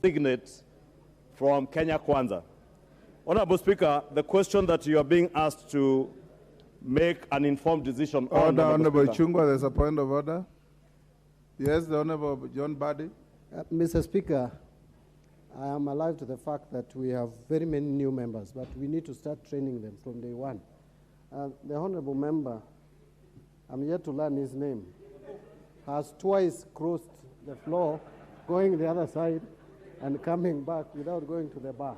Signet from Kenya Kwanza. Honorable Speaker, the question that you are being asked to make an informed decision on. Honorable Chungwa, there's a point of order. Yes, the Honorable John Mbadi. Mr. Speaker, I am alive to the fact that we have very many new members, but we need to start training them from day one. The Honorable Member, I'm yet to learn his name, has twice crossed the floor, going the other side and coming back without going to the bar.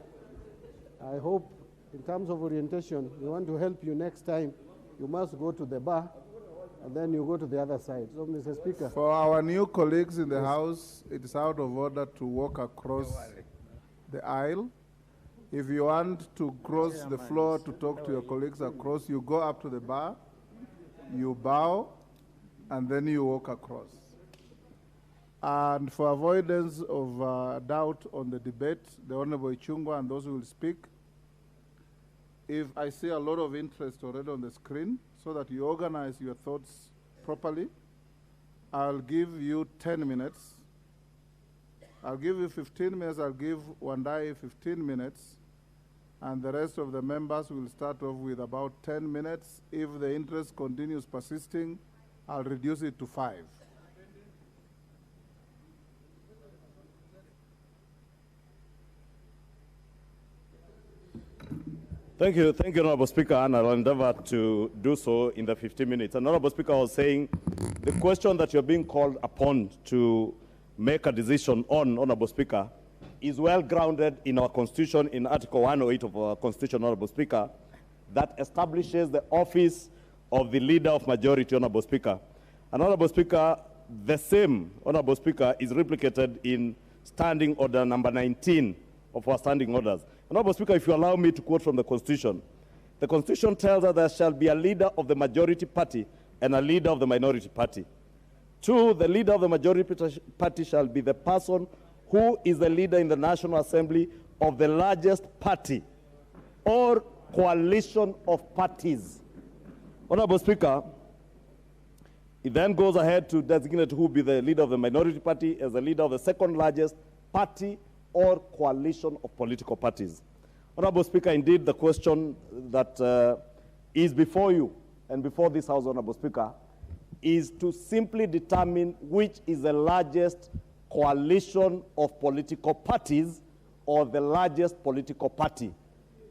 I hope, in terms of orientation, we want to help you next time. You must go to the bar, and then you go to the other side. So, Mr. Speaker. For our new colleagues in the House, it is out of order to walk across the aisle. If you want to cross the floor to talk to your colleagues across, you go up to the bar, you bow, and then you walk across. And for avoidance of doubt on the debate, the Honorable Chungwa and those who will speak, if I see a lot of interest already on the screen, so that you organize your thoughts properly, I'll give you 10 minutes. I'll give you 15 minutes, I'll give Wandai 15 minutes, and the rest of the members will start off with about 10 minutes. If the interest continues persisting, I'll reduce it to 5. Thank you, Honorable Speaker, and I'll endeavor to do so in the 15 minutes. And Honorable Speaker was saying the question that you're being called upon to make a decision on, Honorable Speaker, is well grounded in our Constitution, in Article 108 of our Constitution, Honorable Speaker, that establishes the office of the Leader of Majority, Honorable Speaker. And Honorable Speaker, the same, Honorable Speaker, is replicated in Standing Order number 19 of our standing orders. Honorable Speaker, if you allow me to quote from the Constitution tells us there shall be a leader of the majority party and a leader of the minority party. 2, the leader of the majority party shall be the person who is the leader in the National Assembly of the largest party or coalition of parties. Honorable Speaker, it then goes ahead to designate who will be the leader of the minority party as the leader of the second largest party or coalition of political parties. Honorable Speaker, indeed, the question that is before you and before this House, Honorable Speaker, is to simply determine which is the largest coalition of political parties or the largest political party.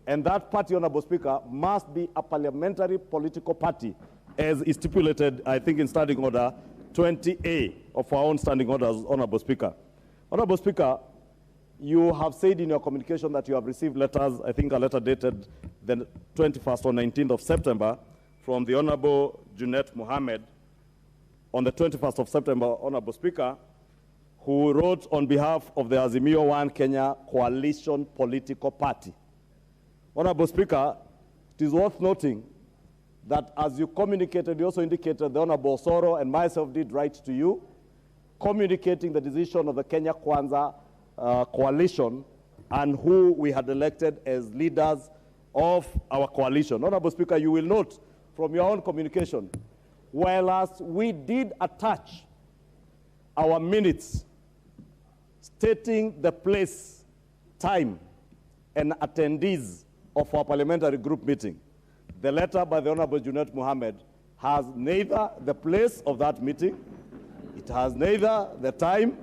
And that party, Honorable Speaker, must be a parliamentary political party, as is stipulated, I think, in Standing Order 20A of our own standing orders, Honorable Speaker. Honorable Speaker, you have said in your communication that you have received letters, I think a letter dated the 21st or 19th of September from the Honorable Junet Mohammed on the 21st of September, Honorable Speaker, who wrote on behalf of the Azimio One Kenya Coalition Political Party. Honorable Speaker, it is worth noting that as you communicated, you also indicated the Honorable Soro and myself did write to you, communicating the decision of the Kenya Kwanza coalition and who we had elected as leaders of our coalition. Honorable Speaker, you will note from your own communication, whereas we did attach our minutes stating the place, time, and attendees of our parliamentary group meeting, the letter by the Honorable Junet Mohammed has neither the place of that meeting, it has neither the time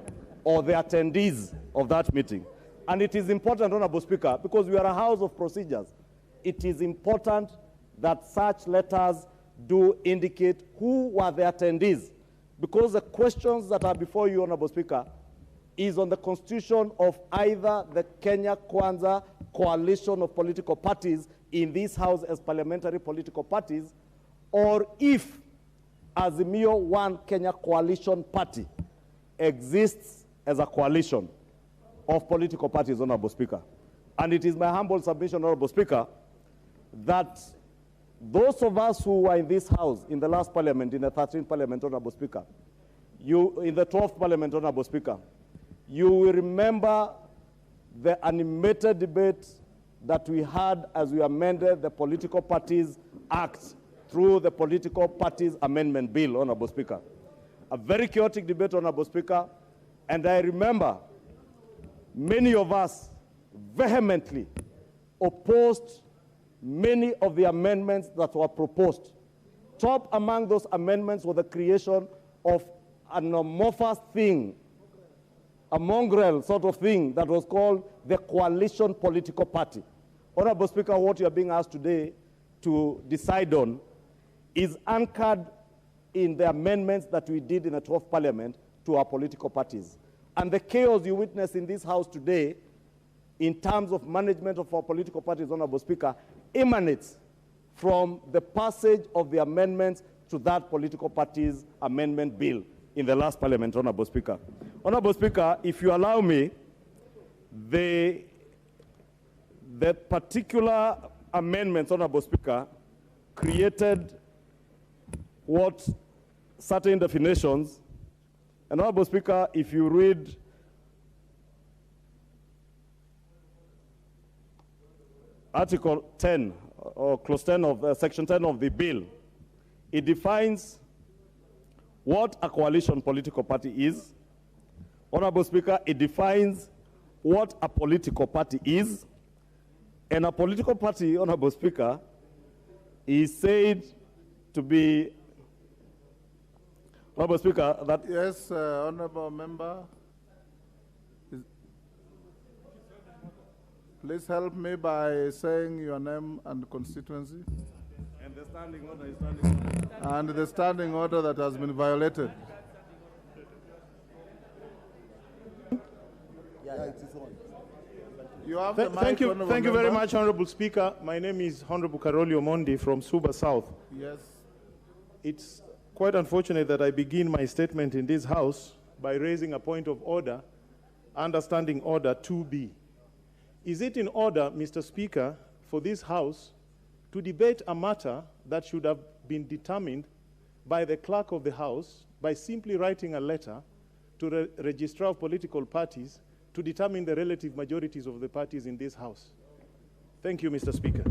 or the attendees of that meeting. And it is important, Honorable Speaker, because we are a house of procedures, it is important that such letters do indicate who were the attendees, because the questions that are before you, Honorable Speaker, is on the constitution of either the Kenya Kwanza coalition of political parties in this house as parliamentary political parties, or if Azimio One Kenya Coalition Party exists as a coalition of political parties, Honorable Speaker. And it is my humble submission, Honorable Speaker, that those of us who were in this house in the last parliament, in the 13th parliament, Honorable Speaker, you in the 12th parliament, Honorable Speaker, you will remember the animated debate that we had as we amended the Political Parties Act through the Political Parties Amendment Bill, Honorable Speaker. a very chaotic debate, Honorable Speaker, and I remember many of us vehemently opposed many of the amendments that were proposed. Top among those amendments was the creation of an amorphous thing, a mongrel sort of thing that was called the coalition political party. Honorable Speaker, what you are being asked today to decide on is anchored in the amendments that we did in the 12th Parliament to our political parties. And the chaos you witness in this House today in terms of management of our political parties, Honorable Speaker, emanates from the passage of the amendments to that political party's amendment bill in the last Parliament, Honorable Speaker. Honorable Speaker, if you allow me, the particular amendments, Honorable Speaker, created what certain definitions, and Honorable Speaker, if you read Article 10, or Clause 10 of Section 10 of the bill, it defines what a coalition political party is. Honorable Speaker, it defines what a political party is. And a political party, Honorable Speaker, is said to be, Honorable Speaker, that... Yes, Honorable Member. Please help me by saying your name and constituency. And the standing order is standing order. And the standing order that has been violated. You have the mic, thank you Member. very much, Honorable Speaker. My name is Honorable Karoli Omondi from Suba South. Yes. It's quite unfortunate that I begin my statement in this House by raising a point of order, understanding order 2B. Is it in order, Mr. Speaker, for this House to debate a matter that should have been determined by the clerk of the House by simply writing a letter to the Registrar of Political Parties to determine the relative majorities of the parties in this House? Thank you, Mr. Speaker.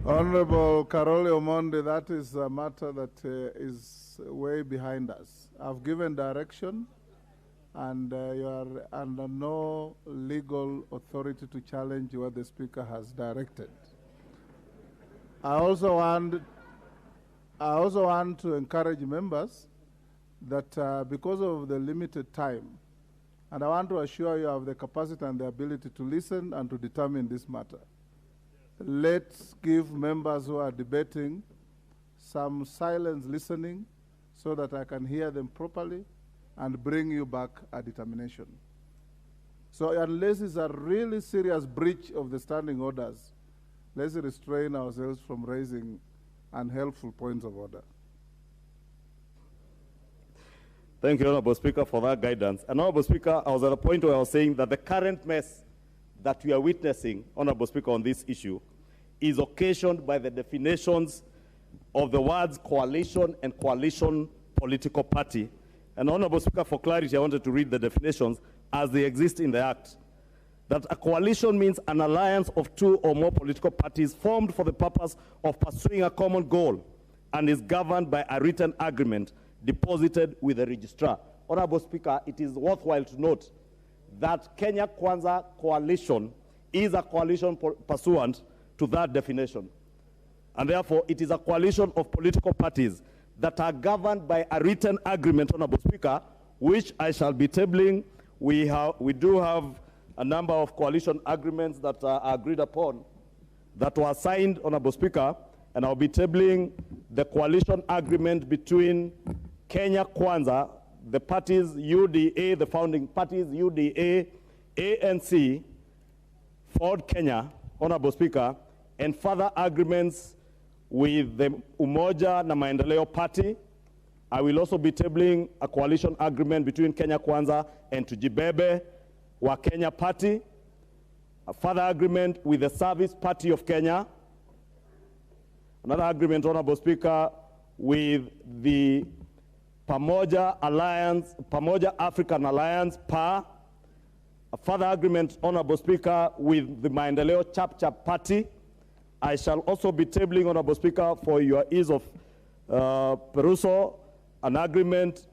Honorable Karoli Omondi, that is a matter that is way behind us. I've given direction, and you are under no legal authority to challenge what the Speaker has directed. I also want to encourage members that because of the limited time, and I want to assure you of the capacity and the ability to listen and to determine this matter. Let's give members who are debating some silent listening so that I can hear them properly and bring you back a determination. So unless it's a really serious breach of the standing orders, let's restrain ourselves from raising unhelpful points of order. Thank you, Honorable Speaker, for that guidance. And Honorable Speaker, I was at a point where I was saying that the current mess that we are witnessing, Honorable Speaker, on this issue is occasioned by the definitions of the words coalition and coalition political party. And Honorable Speaker, for clarity, I wanted to read the definitions as they exist in the Act. That a coalition means an alliance of two or more political parties formed for the purpose of pursuing a common goal and is governed by a written agreement deposited with the registrar. Honorable Speaker, it is worthwhile to note that Kenya Kwanza coalition is a coalition pursuant to that definition. And therefore, it is a coalition of political parties that are governed by a written agreement, Honorable Speaker, which I shall be tabling. We do have a number of coalition agreements that are agreed upon that were signed, Honorable Speaker, and I'll be tabling the coalition agreement between Kenya Kwanza, the parties UDA, the founding parties UDA, ANC, Ford Kenya, Honorable Speaker, and further agreements with the Umoja na Maendeleo Party. I will also be tabling a coalition agreement between Kenya Kwanza and Tujibebe wa Kenya Party, a further agreement with the Service Party of Kenya, another agreement, Honorable Speaker, with the Pamoja Alliance, Pamoja African Alliance, PA, a further agreement, Honorable Speaker, with the Maendeleo Chap Chap Party. I shall also be tabling, Honorable Speaker, for your ease of Peruso, an agreement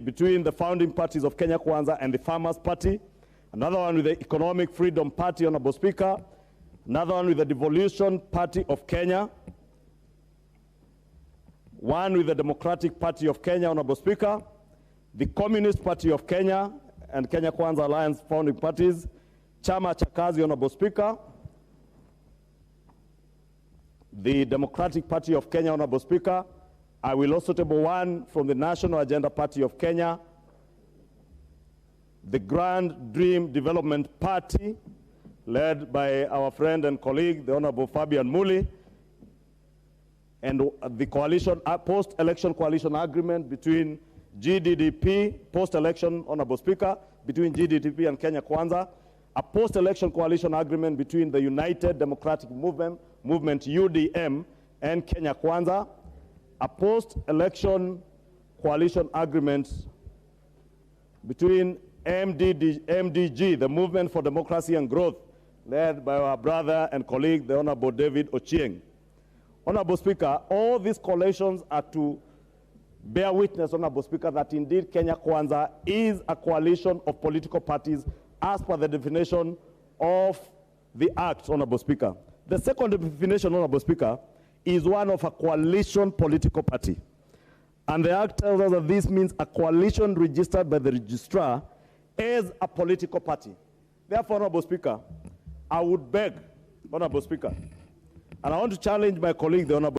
between the founding parties of Kenya Kwanza and the Farmers Party. Another one with the Economic Freedom Party, Honorable Speaker. Another one with the Devolution Party of Kenya. One with the Democratic Party of Kenya, Honorable Speaker. The Communist Party of Kenya and Kenya Kwanza Alliance founding parties. Chama cha Kazi, Honorable Speaker. The Democratic Party of Kenya, Honorable Speaker. I will also table one from the National Agenda Party of Kenya. The Grand Dream Development Party, led by our friend and colleague, the Honorable Fabian Muli, and the coalition, post-election coalition agreement between GDDP, post-election, Honorable Speaker, between GDDP and Kenya Kwanza, a post-election coalition agreement between the United Democratic Movement, UDM, and Kenya Kwanza, a post-election coalition agreement between MDG, the Movement for Democracy and Growth, led by our brother and colleague, the Honorable David Ochieng. Honorable Speaker, all these coalitions are to bear witness, Honorable Speaker, that indeed Kenya Kwanza is a coalition of political parties as per the definition of the Act, Honorable Speaker. The second definition, Honorable Speaker, is one of a coalition political party. And the Act tells us that this means a coalition registered by the registrar as a political party. Therefore, Honorable Speaker, I would beg, Honorable Speaker, and I want to challenge my colleague, the Honorable